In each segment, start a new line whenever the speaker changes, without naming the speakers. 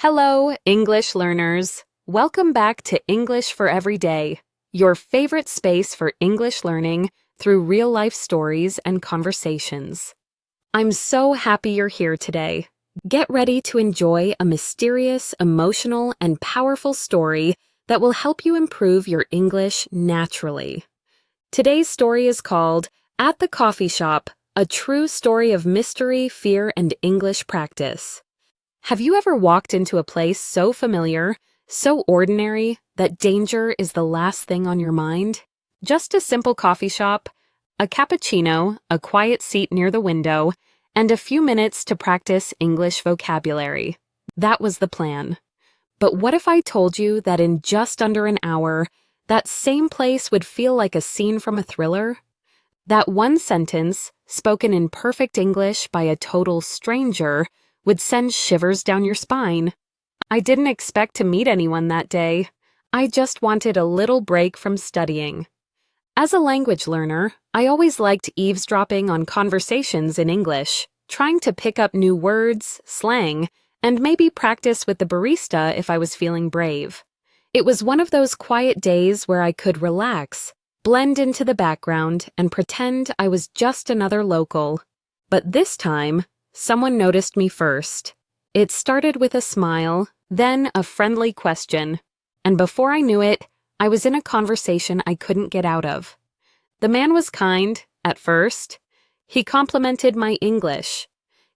Hello, English learners. Welcome back to English for Every Day, your favorite space for English learning through real-life stories and conversations. I'm so happy you're here today. Get ready to enjoy a mysterious, emotional, and powerful story that will help you improve your English naturally. Today's story is called At the Coffee Shop, a true story of mystery, fear, and English practice. Have you ever walked into a place so familiar, so ordinary, that danger is the last thing on your mind? Just a simple coffee shop, a cappuccino, a quiet seat near the window, and a few minutes to practice English vocabulary. That was the plan. But what if I told you that in just under an hour, that same place would feel like a scene from a thriller? That one sentence, spoken in perfect English by a total stranger, would send shivers down your spine. I didn't expect to meet anyone that day. I just wanted a little break from studying. As a language learner, I always liked eavesdropping on conversations in English, trying to pick up new words, slang, and maybe practice with the barista if I was feeling brave. It was one of those quiet days where I could relax, blend into the background, and pretend I was just another local. But this time, someone noticed me first. It started with a smile, then a friendly question, and before I knew it, I was in a conversation I couldn't get out of. The man was kind, at first. He complimented my English.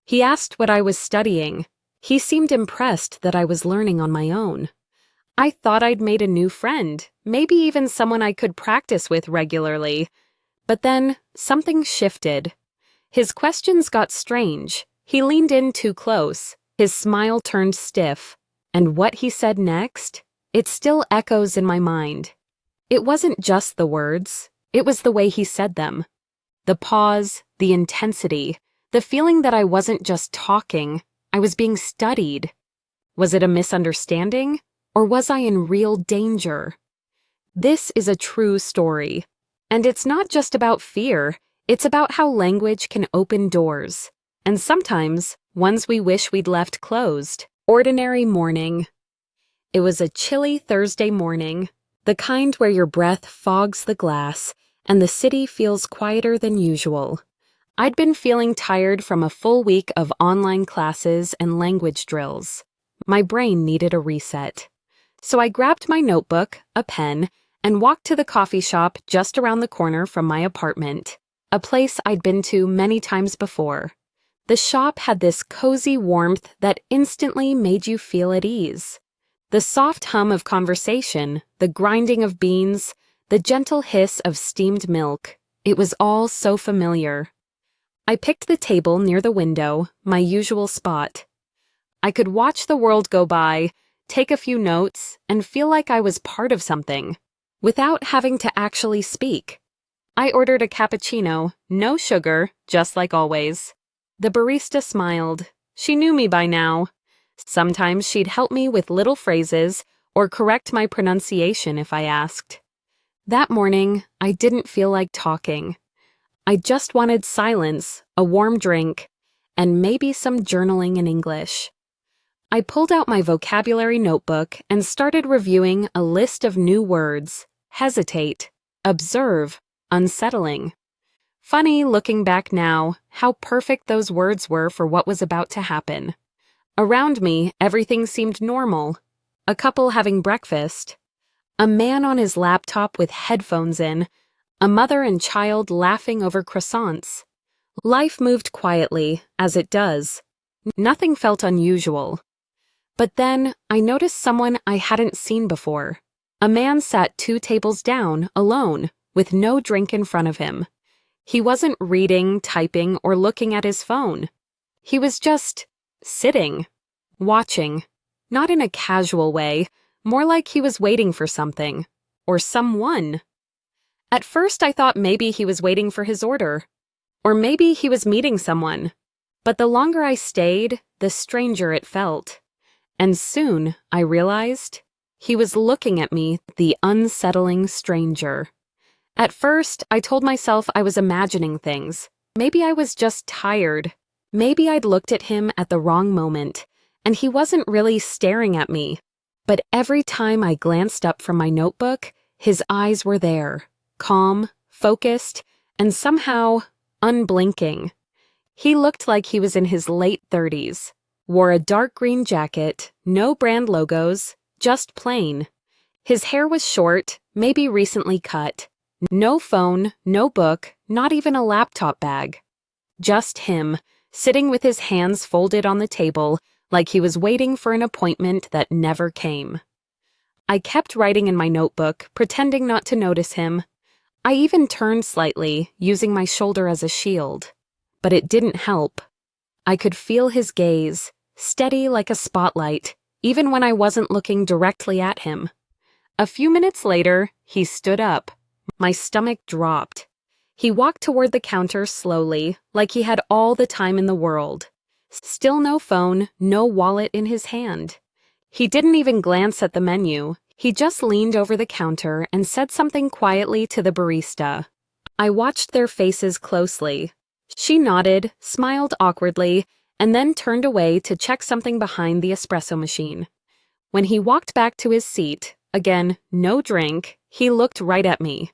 He asked what I was studying. He seemed impressed that I was learning on my own. I thought I'd made a new friend, maybe even someone I could practice with regularly. But then, something shifted. His questions got strange. He leaned in too close. His smile turned stiff. And what he said next? It still echoes in my mind. It wasn't just the words. It was the way he said them. The pause, the intensity, the feeling that I wasn't just talking, I was being studied. Was it a misunderstanding? Or was I in real danger? This is a true story. And it's not just about fear. It's about how language can open doors. And sometimes, ones we wish we'd left closed. Ordinary morning. It was a chilly Thursday morning, the kind where your breath fogs the glass and the city feels quieter than usual. I'd been feeling tired from a full week of online classes and language drills. My brain needed a reset. So I grabbed my notebook, a pen, and walked to the coffee shop just around the corner from my apartment, a place I'd been to many times before. The shop had this cozy warmth that instantly made you feel at ease. The soft hum of conversation, the grinding of beans, the gentle hiss of steamed milk, it was all so familiar. I picked the table near the window, my usual spot. I could watch the world go by, take a few notes, and feel like I was part of something, without having to actually speak. I ordered a cappuccino, no sugar, just like always. The barista smiled. She knew me by now. Sometimes she'd help me with little phrases or correct my pronunciation if I asked. That morning, I didn't feel like talking. I just wanted silence, a warm drink, and maybe some journaling in English. I pulled out my vocabulary notebook and started reviewing a list of new words: hesitate, observe, unsettling. Funny, looking back now, how perfect those words were for what was about to happen. Around me, everything seemed normal. A couple having breakfast. A man on his laptop with headphones in. A mother and child laughing over croissants. Life moved quietly, as it does. Nothing felt unusual. But then, I noticed someone I hadn't seen before. A man sat 2 tables down, alone, with no drink in front of him. He wasn't reading, typing, or looking at his phone. He was just sitting, watching, not in a casual way, more like he was waiting for something, or someone. At first I thought maybe he was waiting for his order, or maybe he was meeting someone. But the longer I stayed, the stranger it felt. And soon, I realized, he was looking at me, the unsettling stranger. At first, I told myself I was imagining things. Maybe I was just tired. Maybe I'd looked at him at the wrong moment, and he wasn't really staring at me. But every time I glanced up from my notebook, his eyes were there, calm, focused, and somehow unblinking. He looked like he was in his late 30s, wore a dark green jacket, no brand logos, just plain. His hair was short, maybe recently cut. No phone, no book, not even a laptop bag. Just him, sitting with his hands folded on the table, like he was waiting for an appointment that never came. I kept writing in my notebook, pretending not to notice him. I even turned slightly, using my shoulder as a shield. But it didn't help. I could feel his gaze, steady like a spotlight, even when I wasn't looking directly at him. A few minutes later, he stood up. My stomach dropped. He walked toward the counter slowly, like he had all the time in the world. Still no phone, no wallet in his hand. He didn't even glance at the menu. He just leaned over the counter and said something quietly to the barista. I watched their faces closely. She nodded, smiled awkwardly, and then turned away to check something behind the espresso machine. When he walked back to his seat, again, no drink, he looked right at me.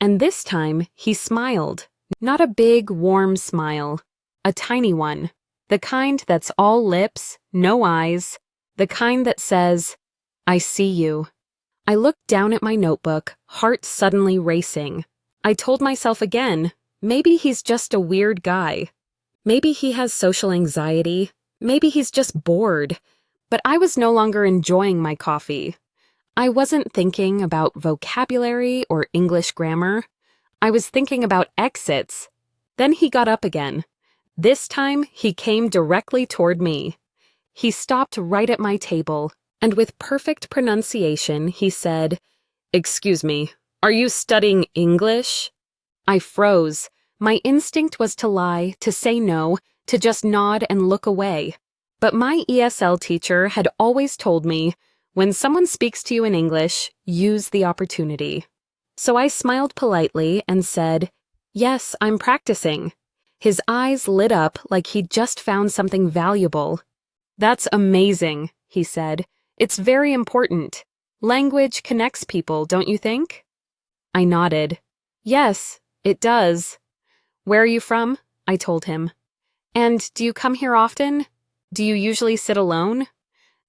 And this time, he smiled. Not a big, warm smile. A tiny one. The kind that's all lips, no eyes. The kind that says, "I see you." I looked down at my notebook, heart suddenly racing. I told myself again, maybe he's just a weird guy. Maybe he has social anxiety. Maybe he's just bored. But I was no longer enjoying my coffee. I wasn't thinking about vocabulary or English grammar. I was thinking about exits. Then he got up again. This time, he came directly toward me. He stopped right at my table, and with perfect pronunciation, he said, "Excuse me, are you studying English?" I froze. My instinct was to lie, to say no, to just nod and look away. But my ESL teacher had always told me, when someone speaks to you in English, use the opportunity. So I smiled politely and said, "Yes, I'm practicing." His eyes lit up like he'd just found something valuable. "That's amazing," he said. "It's very important. Language connects people, don't you think?" I nodded. "Yes, it does." "Where are you from?" I told him. "And do you come here often? Do you usually sit alone?"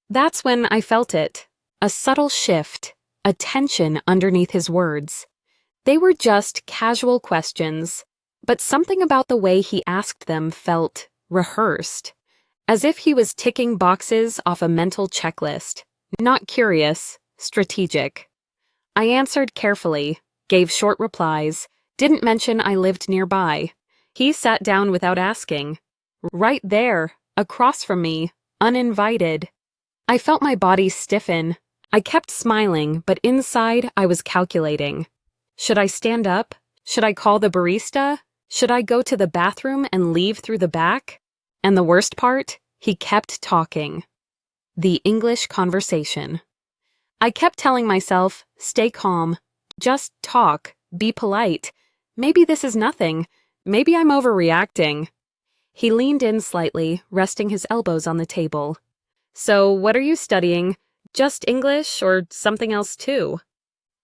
That's when I felt it. A subtle shift, a tension underneath his words. They were just casual questions, but something about the way he asked them felt rehearsed, as if he was ticking boxes off a mental checklist. Not curious, strategic. I answered carefully, gave short replies, didn't mention I lived nearby. He sat down without asking. Right there, across from me, uninvited. I felt my body stiffen. I kept smiling, but inside I was calculating. Should I stand up? Should I call the barista? Should I go to the bathroom and leave through the back? And the worst part, he kept talking. The English conversation. I kept telling myself, stay calm. Just talk. Be polite. Maybe this is nothing. Maybe I'm overreacting. He leaned in slightly, resting his elbows on the table. "So, what are you studying? Just English or something else too?"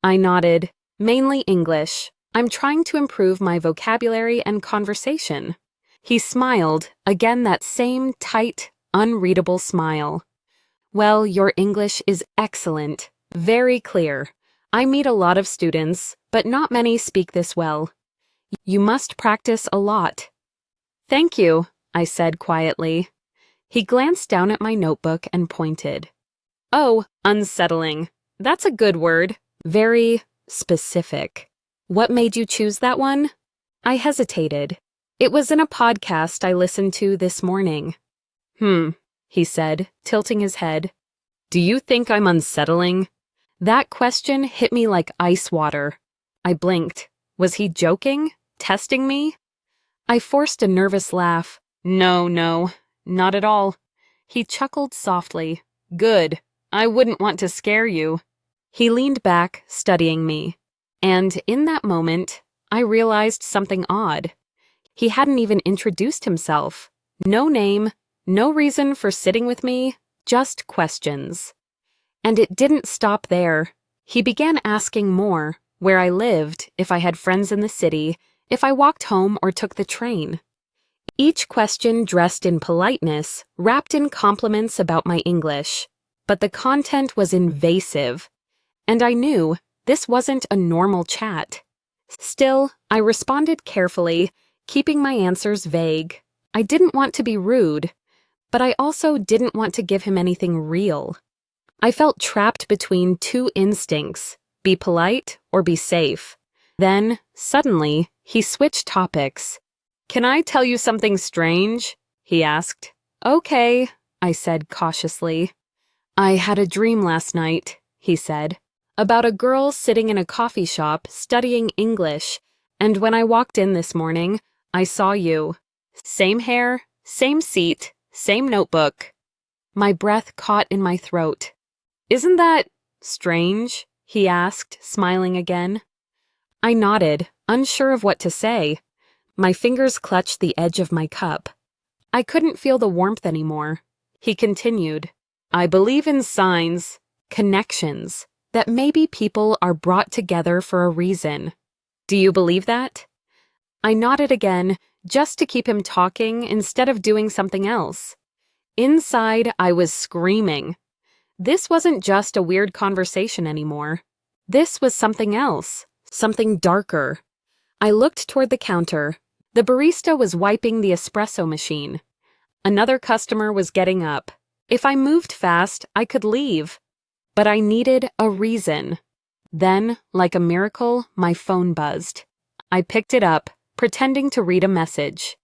I nodded. "Mainly English. I'm trying to improve my vocabulary and conversation." He smiled, again that same tight, unreadable smile. "Well, your English is excellent. Very clear. I meet a lot of students, but not many speak this well. You must practice a lot." "Thank you," I said quietly. He glanced down at my notebook and pointed. "Oh, unsettling. That's a good word. Very specific. What made you choose that one?" I hesitated. "It was in a podcast I listened to this morning." He said, tilting his head. "Do you think I'm unsettling?" That question hit me like ice water. I blinked. Was he joking? Testing me? I forced a nervous laugh. No, not at all." He chuckled softly. "Good. I wouldn't want to scare you." He leaned back, studying me. And in that moment, I realized something odd. He hadn't even introduced himself. No name, no reason for sitting with me, just questions. And it didn't stop there. He began asking more: where I lived, if I had friends in the city, if I walked home or took the train. Each question dressed in politeness, wrapped in compliments about my English. But the content was invasive, and I knew this wasn't a normal chat. Still, I responded carefully, keeping my answers vague. I didn't want to be rude, but I also didn't want to give him anything real. I felt trapped between two instincts: be polite or be safe. Then, suddenly, he switched topics. "Can I tell you something strange?" he asked. "Okay," I said cautiously. "I had a dream last night," he said, "about a girl sitting in a coffee shop studying English, and when I walked in this morning, I saw you. Same hair, same seat, same notebook." My breath caught in my throat. "Isn't that strange?" he asked, smiling again. I nodded, unsure of what to say. My fingers clutched the edge of my cup. I couldn't feel the warmth anymore. He continued, "I believe in signs, connections, that maybe people are brought together for a reason. Do you believe that?" I nodded again, just to keep him talking instead of doing something else. Inside, I was screaming. This wasn't just a weird conversation anymore. This was something else, something darker. I looked toward the counter. The barista was wiping the espresso machine. Another customer was getting up. If I moved fast, I could leave. But I needed a reason. Then, like a miracle, my phone buzzed. I picked it up, pretending to read a message.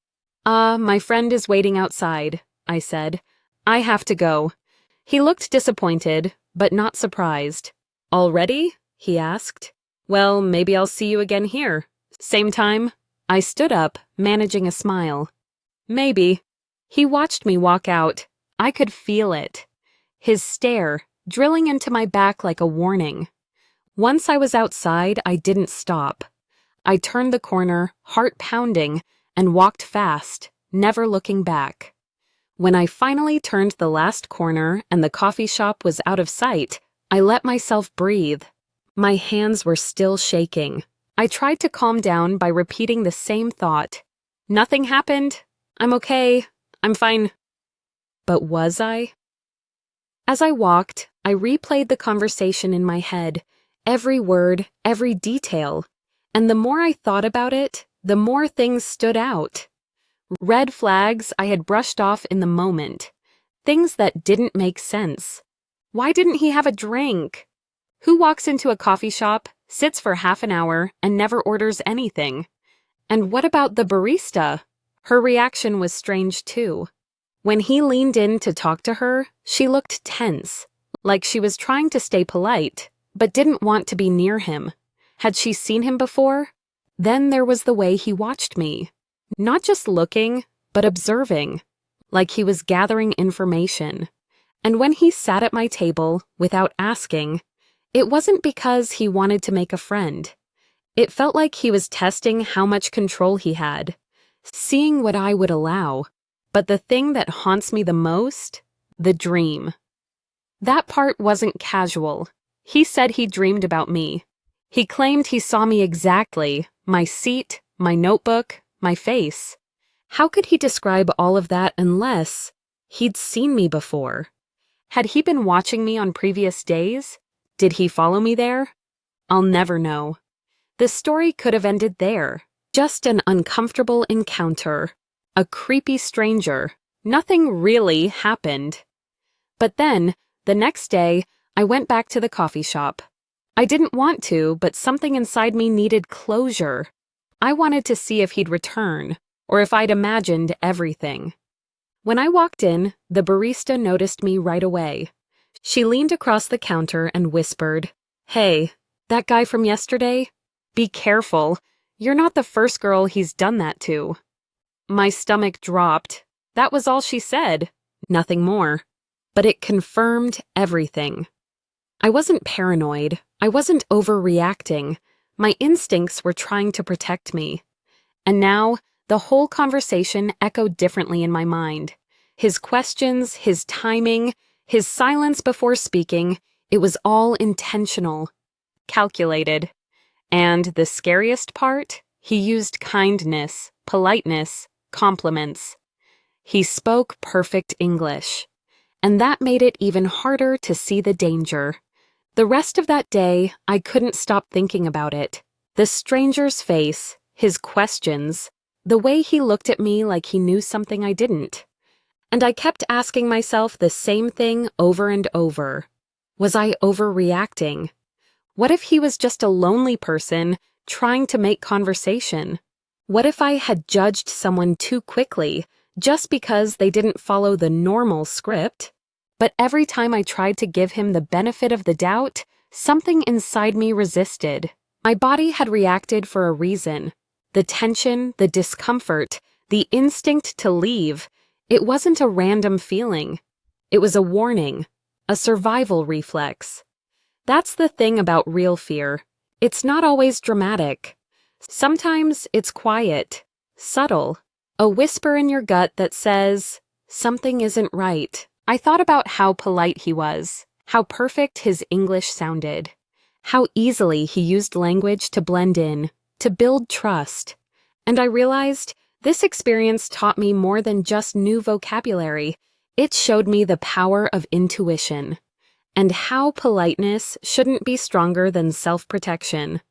My friend is waiting outside," I said. "I have to go." He looked disappointed, but not surprised. "Already?" he asked. "Well, maybe I'll see you again here. Same time?" I stood up, managing a smile. "Maybe." He watched me walk out. I could feel it. His stare, drilling into my back like a warning. Once I was outside, I didn't stop. I turned the corner, heart pounding, and walked fast, never looking back. When I finally turned the last corner and the coffee shop was out of sight, I let myself breathe. My hands were still shaking. I tried to calm down by repeating the same thought. "Nothing happened. I'm okay. I'm fine." But was I? As I walked, I replayed the conversation in my head, every word, every detail. And the more I thought about it, the more things stood out. Red flags I had brushed off in the moment. Things that didn't make sense. Why didn't he have a drink? Who walks into a coffee shop, sits for half an hour, and never orders anything? And what about the barista? Her reaction was strange too. When he leaned in to talk to her, she looked tense, like she was trying to stay polite, but didn't want to be near him. Had she seen him before? Then there was the way he watched me. Not just looking, but observing, like he was gathering information. And when he sat at my table, without asking, it wasn't because he wanted to make a friend. It felt like he was testing how much control he had, seeing what I would allow. But the thing that haunts me the most? The dream. That part wasn't casual. He said he dreamed about me. He claimed he saw me exactly, my seat, my notebook, my face. How could he describe all of that unless he'd seen me before? Had he been watching me on previous days? Did he follow me there? I'll never know. The story could have ended there. Just an uncomfortable encounter. A creepy stranger. Nothing really happened. But then, the next day, I went back to the coffee shop. I didn't want to, but something inside me needed closure. I wanted to see if he'd return, or if I'd imagined everything. When I walked in, the barista noticed me right away. She leaned across the counter and whispered, "Hey, that guy from yesterday? Be careful. You're not the first girl he's done that to." My stomach dropped. That was all she said. Nothing more. But it confirmed everything. I wasn't paranoid. I wasn't overreacting. My instincts were trying to protect me. And now, the whole conversation echoed differently in my mind. His questions, his timing, His silence before speaking, it was all intentional, calculated. And the scariest part, he used kindness, politeness, compliments. He spoke perfect English, and that made it even harder to see the danger. The rest of that day, I couldn't stop thinking about it. The stranger's face, his questions, the way he looked at me like he knew something I didn't. And I kept asking myself the same thing over and over. Was I overreacting? What if he was just a lonely person trying to make conversation? What if I had judged someone too quickly just because they didn't follow the normal script? But every time I tried to give him the benefit of the doubt, something inside me resisted. My body had reacted for a reason. The tension, the discomfort, the instinct to leave. It wasn't a random feeling. It was a warning, a survival reflex. That's the thing about real fear. It's not always dramatic. Sometimes it's quiet, subtle, a whisper in your gut that says, something isn't right. I thought about how polite he was, how perfect his English sounded, how easily he used language to blend in, to build trust. And I realized this experience taught me more than just new vocabulary. It showed me the power of intuition, and how politeness shouldn't be stronger than self-protection.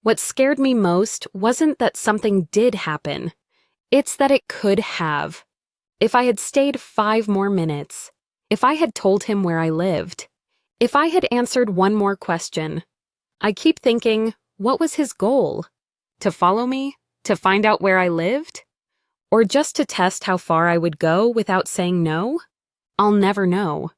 What scared me most wasn't that something did happen. It's that it could have. If I had stayed 5 more minutes, if I had told him where I lived, if I had answered one more question. I keep thinking, what was his goal? To follow me? To find out where I lived? Or just to test how far I would go without saying no? I'll never know.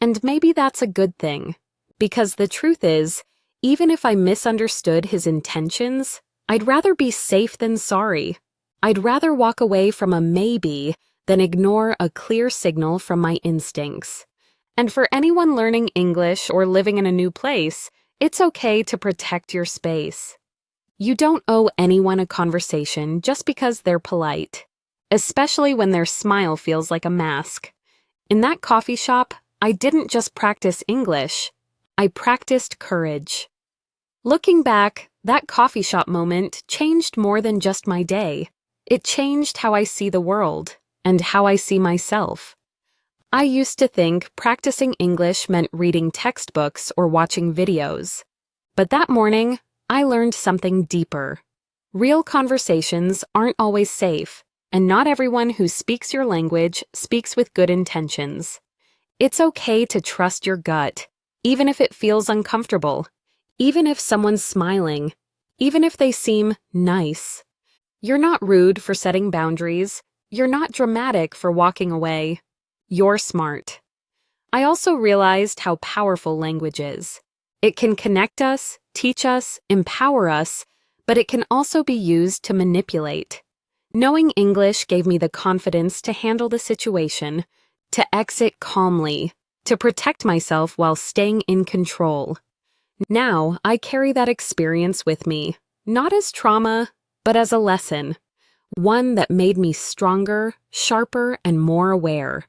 And maybe that's a good thing, because the truth is, even if I misunderstood his intentions, I'd rather be safe than sorry. I'd rather walk away from a maybe than ignore a clear signal from my instincts. And for anyone learning English or living in a new place, it's okay to protect your space. You don't owe anyone a conversation just because they're polite, especially when their smile feels like a mask. In that coffee shop, I didn't just practice English, I practiced courage. Looking back, that coffee shop moment changed more than just my day. It changed how I see the world and how I see myself. I used to think practicing English meant reading textbooks or watching videos. But that morning, I learned something deeper. Real conversations aren't always safe, and not everyone who speaks your language speaks with good intentions. It's okay to trust your gut, even if it feels uncomfortable, even if someone's smiling, even if they seem nice. You're not rude for setting boundaries. You're not dramatic for walking away. You're smart. I also realized how powerful language is. It can connect us, teach us, empower us, but it can also be used to manipulate. Knowing English gave me the confidence to handle the situation, to exit calmly, to protect myself while staying in control. Now, I carry that experience with me, not as trauma, but as a lesson. One that made me stronger, sharper, and more aware.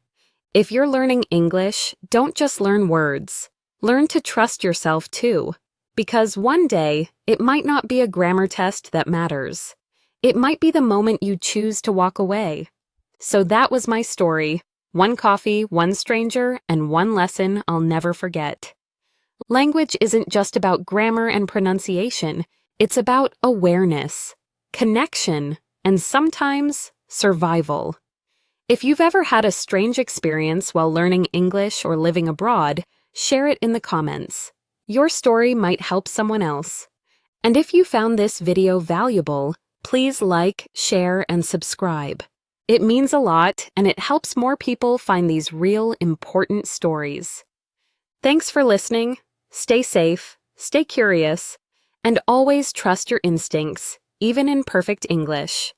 If you're learning English, don't just learn words. Learn to trust yourself too, because one day, it might not be a grammar test that matters. It might be the moment you choose to walk away. So that was my story. 1 coffee, 1 stranger, and 1 lesson I'll never forget. Language isn't just about grammar and pronunciation. It's about awareness, connection, and sometimes survival. If you've ever had a strange experience while learning English or living abroad, share it in the comments. Your story might help someone else. And if you found this video valuable, please like, share, and subscribe. It means a lot, and it helps more people find these real, important stories. Thanks for listening. Stay safe, stay curious, and always trust your instincts, even in perfect English.